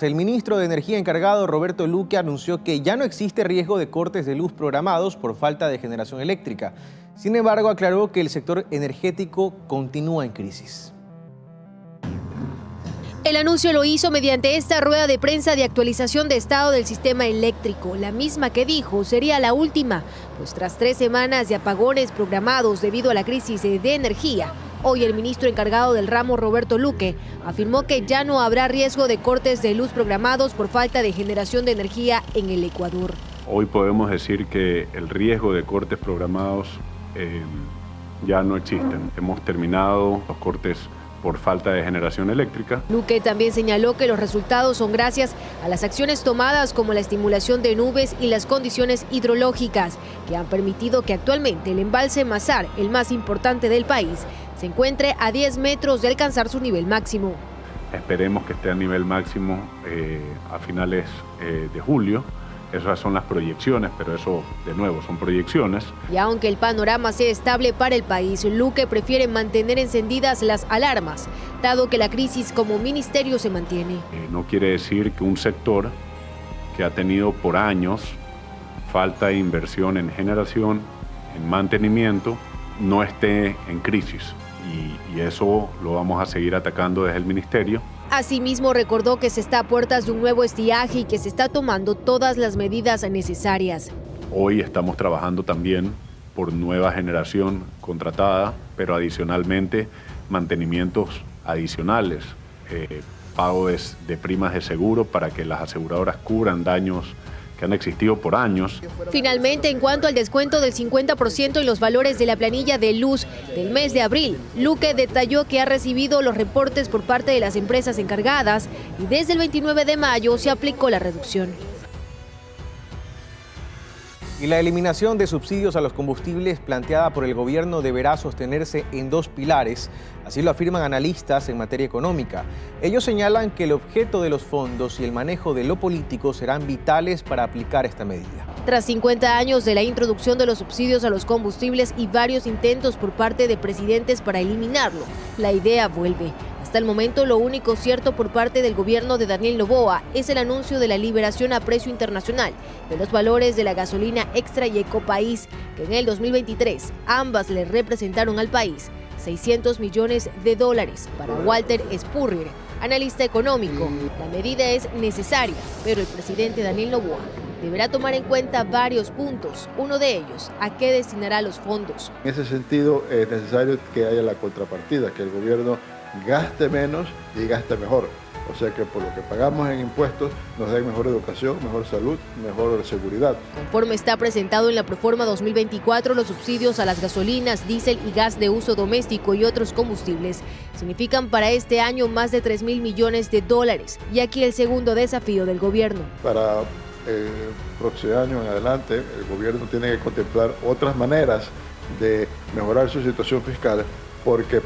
El ministro de Energía encargado, Roberto Luque, anunció que ya no existe riesgo de cortes de luz programados por falta de generación eléctrica. Sin embargo, aclaró que el sector energético continúa en crisis. El anuncio lo hizo mediante esta rueda de prensa de actualización de estado del sistema eléctrico, la misma que dijo sería la última, pues tras 3 semanas de apagones programados debido a la crisis de energía, hoy el ministro encargado del ramo, Roberto Luque, afirmó que ya no habrá riesgo de cortes de luz programados por falta de generación de energía en el Ecuador. Hoy podemos decir que el riesgo de cortes programados ya no existen. Hemos terminado los cortes por falta de generación eléctrica. Luque también señaló que los resultados son gracias a las acciones tomadas como la estimulación de nubes y las condiciones hidrológicas que han permitido que actualmente el embalse Mazar, el más importante del país, se encuentre a 10 metros de alcanzar su nivel máximo. Esperemos que esté a nivel máximo a finales de julio. Esas son las proyecciones, pero eso, de nuevo, son proyecciones. Y aunque el panorama sea estable para el país, Luque prefiere mantener encendidas las alarmas, dado que la crisis como ministerio se mantiene. No quiere decir que un sector que ha tenido por años falta de inversión en generación, en mantenimiento, no esté en crisis. Y eso lo vamos a seguir atacando desde el ministerio. Asimismo, recordó que se está a puertas de un nuevo estiaje y que se está tomando todas las medidas necesarias. Hoy estamos trabajando también por nueva generación contratada, pero adicionalmente mantenimientos adicionales, pago de primas de seguro para que las aseguradoras cubran daños que han existido por años. Finalmente, en cuanto al descuento del 50% en los valores de la planilla de luz del mes de abril, Luque detalló que ha recibido los reportes por parte de las empresas encargadas y desde el 29 de mayo se aplicó la reducción. Y la eliminación de subsidios a los combustibles planteada por el gobierno deberá sostenerse en 2 pilares, así lo afirman analistas en materia económica. Ellos señalan que el objeto de los fondos y el manejo de lo político serán vitales para aplicar esta medida. Tras 50 años de la introducción de los subsidios a los combustibles y varios intentos por parte de presidentes para eliminarlo, la idea vuelve. Hasta el momento, lo único cierto por parte del gobierno de Daniel Noboa es el anuncio de la liberación a precio internacional de los valores de la gasolina extra y Ecopaís, que en el 2023 ambas le representaron al país $600 millones. Para Walter Spurrier, analista económico, la medida es necesaria, pero el presidente Daniel Noboa deberá tomar en cuenta varios puntos. Uno de ellos, ¿a qué destinará los fondos? En ese sentido, es necesario que haya la contrapartida, que el gobierno gaste menos y gaste mejor. O sea que por lo que pagamos en impuestos nos den mejor educación, mejor salud, mejor seguridad. Conforme está presentado en la Proforma 2024, los subsidios a las gasolinas, diésel y gas de uso doméstico y otros combustibles significan para este año más de $3.000 millones. Y aquí el segundo desafío del gobierno. Para el próximo año en adelante, el gobierno tiene que contemplar otras maneras de mejorar su situación fiscal, porque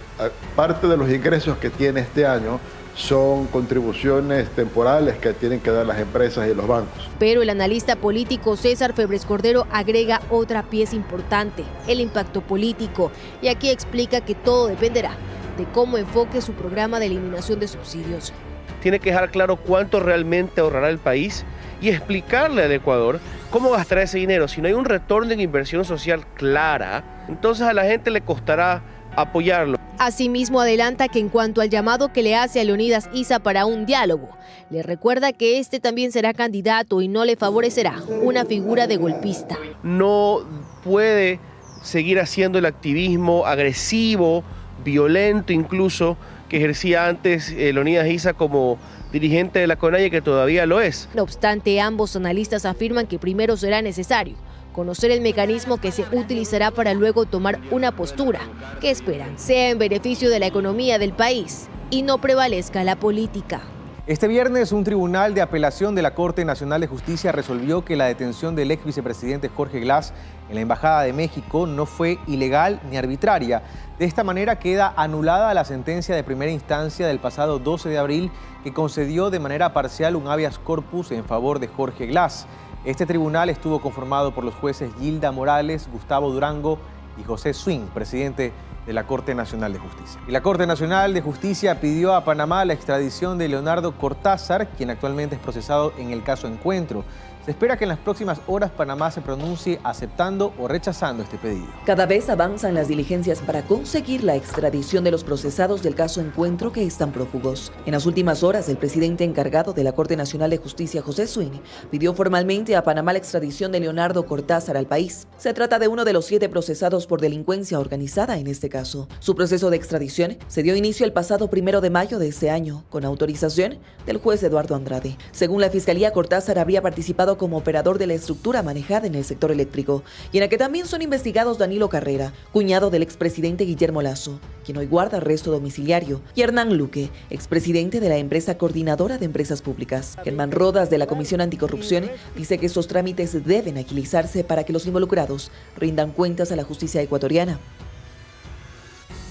parte de los ingresos que tiene este año son contribuciones temporales que tienen que dar las empresas y los bancos. Pero el analista político César Febres Cordero agrega otra pieza importante, el impacto político, y aquí explica que todo dependerá de cómo enfoque su programa de eliminación de subsidios. Tiene que dejar claro cuánto realmente ahorrará el país y explicarle al Ecuador cómo gastará ese dinero. Si no hay un retorno en inversión social clara, entonces a la gente le costará apoyarlo. Asimismo, adelanta que en cuanto al llamado que le hace a Leonidas Issa para un diálogo, le recuerda que este también será candidato y no le favorecerá una figura de golpista. No puede seguir haciendo el activismo agresivo, violento incluso, que ejercía antes Leonidas Issa como dirigente de la CONAIE, que todavía lo es. No obstante, ambos analistas afirman que primero será necesario conocer el mecanismo que se utilizará para luego tomar una postura que esperan sea en beneficio de la economía del país y no prevalezca la política. Este viernes, un tribunal de apelación de la Corte Nacional de Justicia resolvió que la detención del ex vicepresidente Jorge Glas en la Embajada de México no fue ilegal ni arbitraria. De esta manera queda anulada la sentencia de primera instancia del pasado 12 de abril que concedió de manera parcial un habeas corpus en favor de Jorge Glas. Este tribunal estuvo conformado por los jueces Gilda Morales, Gustavo Durango y José Swing, presidente de la Corte Nacional de Justicia. Y la Corte Nacional de Justicia pidió a Panamá la extradición de Leonardo Cortázar, quien actualmente es procesado en el caso Encuentro. Se espera que en las próximas horas Panamá se pronuncie aceptando o rechazando este pedido. Cada vez avanzan las diligencias para conseguir la extradición de los procesados del caso Encuentro que están prófugos. En las últimas horas, el presidente encargado de la Corte Nacional de Justicia, José Sweeney, pidió formalmente a Panamá la extradición de Leonardo Cortázar al país. Se trata de uno de los 7 procesados por delincuencia organizada en este caso. Su proceso de extradición se dio inicio el pasado 1 de mayo de ese año, con autorización del juez Eduardo Andrade. Según la Fiscalía, Cortázar habría participado como operador de la estructura manejada en el sector eléctrico, y en la que también son investigados Danilo Carrera, cuñado del expresidente Guillermo Lasso, quien hoy guarda arresto domiciliario, y Hernán Luque, expresidente de la empresa Coordinadora de Empresas Públicas. Germán Rodas, de la Comisión Anticorrupción, dice que estos trámites deben agilizarse para que los involucrados rindan cuentas a la justicia ecuatoriana.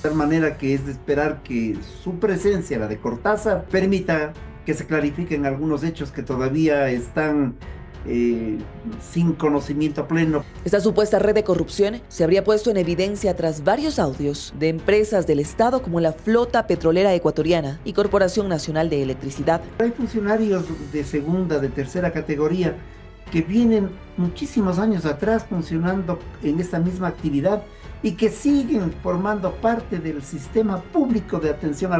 De tal manera que es de esperar que su presencia, la de Cortázar, permita que se clarifiquen algunos hechos que todavía están sin conocimiento pleno. Esta supuesta red de corrupción se habría puesto en evidencia tras varios audios de empresas del Estado como la Flota Petrolera Ecuatoriana y Corporación Nacional de Electricidad. Hay funcionarios de segunda, de tercera categoría que vienen muchísimos años atrás funcionando en esta misma actividad y que siguen formando parte del sistema público de atención a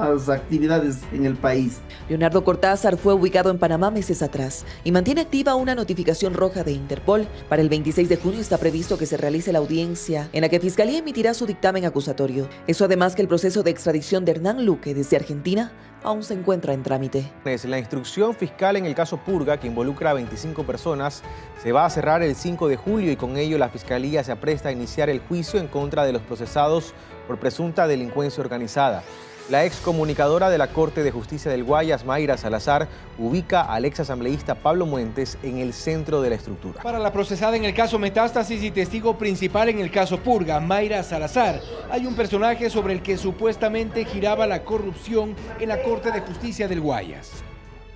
las actividades en el país. Leonardo Cortázar fue ubicado en Panamá meses atrás y mantiene activa una notificación roja de Interpol. Para el 26 de junio está previsto que se realice la audiencia en la que Fiscalía emitirá su dictamen acusatorio. Eso además que el proceso de extradición de Hernán Luque desde Argentina aún se encuentra en trámite. La instrucción fiscal en el caso Purga, que involucra a 25 personas, se va a cerrar el 5 de julio y con ello la Fiscalía se apresta a iniciar el juicio en contra de los procesados por presunta delincuencia organizada. La excomunicadora de la Corte de Justicia del Guayas, Mayra Salazar, ubica al exasambleísta Pablo Muentes en el centro de la estructura. Para la procesada en el caso Metástasis y testigo principal en el caso Purga, Mayra Salazar, hay un personaje sobre el que supuestamente giraba la corrupción en la Corte de Justicia del Guayas,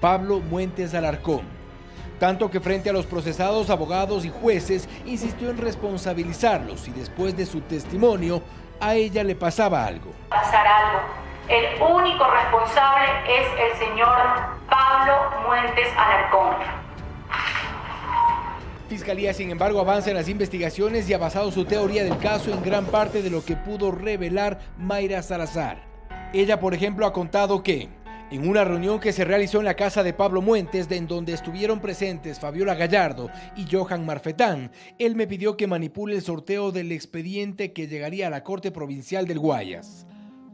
Pablo Muentes Alarcón. Tanto que frente a los procesados, abogados y jueces, insistió en responsabilizarlos y después de su testimonio, a ella le pasaba algo. El único responsable es el señor Pablo Muentes Alarcón. Fiscalía, sin embargo, avanza en las investigaciones y ha basado su teoría del caso en gran parte de lo que pudo revelar Mayra Salazar. Ella, por ejemplo, ha contado que en una reunión que se realizó en la casa de Pablo Muentes, en donde estuvieron presentes Fabiola Gallardo y Johan Marfetán, él me pidió que manipule el sorteo del expediente que llegaría a la Corte Provincial del Guayas.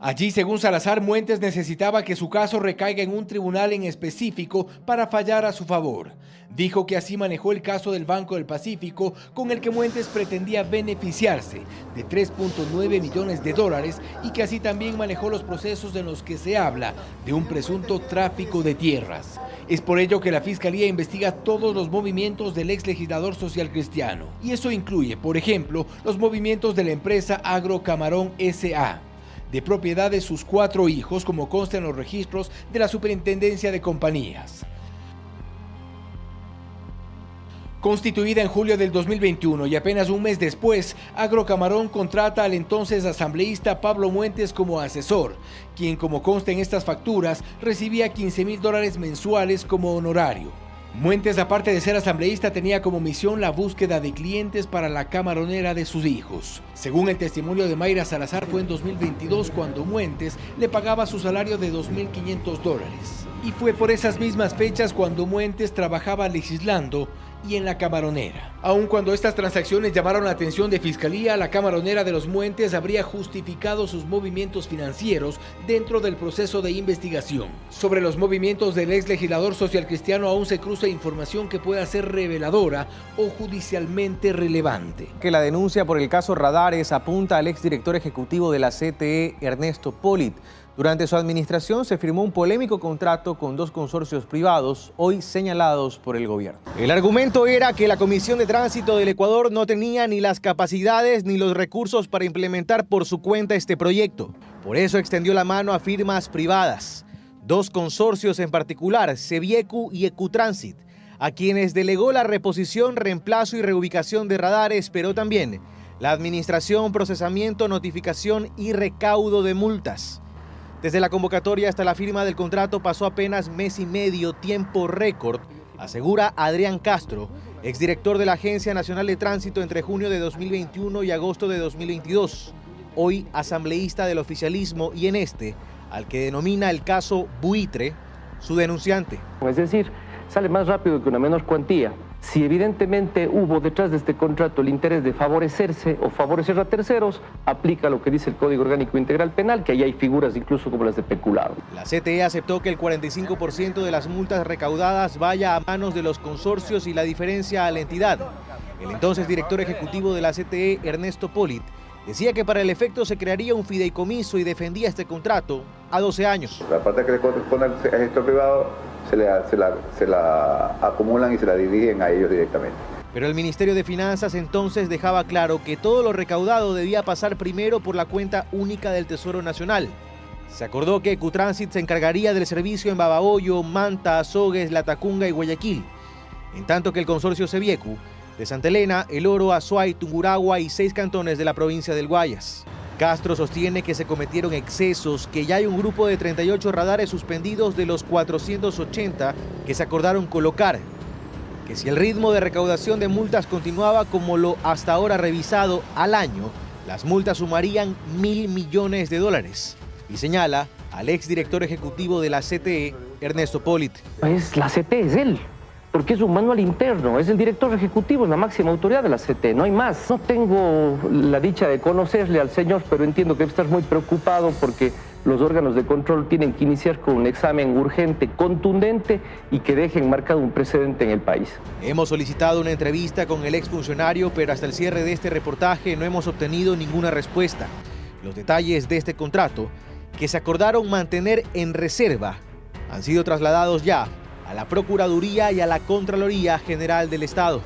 Allí, según Salazar, Muentes necesitaba que su caso recaiga en un tribunal en específico para fallar a su favor. Dijo que así manejó el caso del Banco del Pacífico, con el que Muentes pretendía beneficiarse de 3.9 millones de dólares y que así también manejó los procesos en los que se habla de un presunto tráfico de tierras. Es por ello que la Fiscalía investiga todos los movimientos del ex legislador social cristiano. Y eso incluye, por ejemplo, los movimientos de la empresa Agro Camarón S.A., de propiedad de sus 4 hijos, como consta en los registros de la Superintendencia de Compañías. Constituida en julio del 2021 y apenas un mes después, Agro Camarón contrata al entonces asambleísta Pablo Muentes como asesor, quien, como consta en estas facturas, recibía $15,000 mensuales como honorario. Muentes, aparte de ser asambleísta, tenía como misión la búsqueda de clientes para la camaronera de sus hijos. Según el testimonio de Mayra Salazar, fue en 2022 cuando Muentes le pagaba su salario de $2,500. Y fue por esas mismas fechas cuando Muentes trabajaba legislando y en la camaronera. Aun cuando estas transacciones llamaron la atención de Fiscalía, la camaronera de los Muentes habría justificado sus movimientos financieros dentro del proceso de investigación. Sobre los movimientos del ex legislador social cristiano aún se cruza información que pueda ser reveladora o judicialmente relevante. Que la denuncia por el caso Radares apunta al exdirector ejecutivo de la CTE, Ernesto Polit. Durante su administración se firmó un polémico contrato con 2 consorcios privados, hoy señalados por el gobierno. El argumento era que la Comisión de Tránsito del Ecuador no tenía ni las capacidades ni los recursos para implementar por su cuenta este proyecto. Por eso extendió la mano a firmas privadas, 2 consorcios en particular, Seviecu y Ecutransit, a quienes delegó la reposición, reemplazo y reubicación de radares, pero también la administración, procesamiento, notificación y recaudo de multas. Desde la convocatoria hasta la firma del contrato pasó apenas mes y medio, tiempo récord, asegura Adrián Castro, exdirector de la Agencia Nacional de Tránsito entre junio de 2021 y agosto de 2022, hoy asambleísta del oficialismo y en este, al que denomina el caso buitre, su denunciante. Es decir, sale más rápido que una menor cuantía. Si evidentemente hubo detrás de este contrato el interés de favorecerse o favorecer a terceros, aplica lo que dice el Código Orgánico Integral Penal, que ahí hay figuras incluso como las de peculado. La CTE aceptó que el 45% de las multas recaudadas vaya a manos de los consorcios y la diferencia a la entidad. El entonces director ejecutivo de la CTE, Ernesto Polit, decía que para el efecto se crearía un fideicomiso y defendía este contrato a 12 años. La parte que le corresponde al gestor privado se la acumulan y se la dirigen a ellos directamente. Pero el Ministerio de Finanzas entonces dejaba claro que todo lo recaudado debía pasar primero por la cuenta única del Tesoro Nacional. Se acordó que Ecutransit se encargaría del servicio en Babahoyo, Manta, Azogues, Latacunga y Guayaquil, en tanto que el consorcio Sebiecu de Santa Elena, El Oro, Azuay, Tungurahua y 6 cantones de la provincia del Guayas. Castro sostiene que se cometieron excesos, que ya hay un grupo de 38 radares suspendidos de los 480 que se acordaron colocar, que si el ritmo de recaudación de multas continuaba como lo hasta ahora revisado al año, las multas sumarían $1.000 millones. Y señala al exdirector ejecutivo de la CTE, Ernesto Polit. Es la CTE, es él, porque es un manual interno, es el director ejecutivo, es la máxima autoridad de la CTE, no hay más. No tengo la dicha de conocerle al señor, pero entiendo que debe estar muy preocupado porque los órganos de control tienen que iniciar con un examen urgente, contundente y que dejen marcado un precedente en el país. Hemos solicitado una entrevista con el exfuncionario, pero hasta el cierre de este reportaje no hemos obtenido ninguna respuesta. Los detalles de este contrato, que se acordaron mantener en reserva, han sido trasladados ya a la Procuraduría y a la Contraloría General del Estado.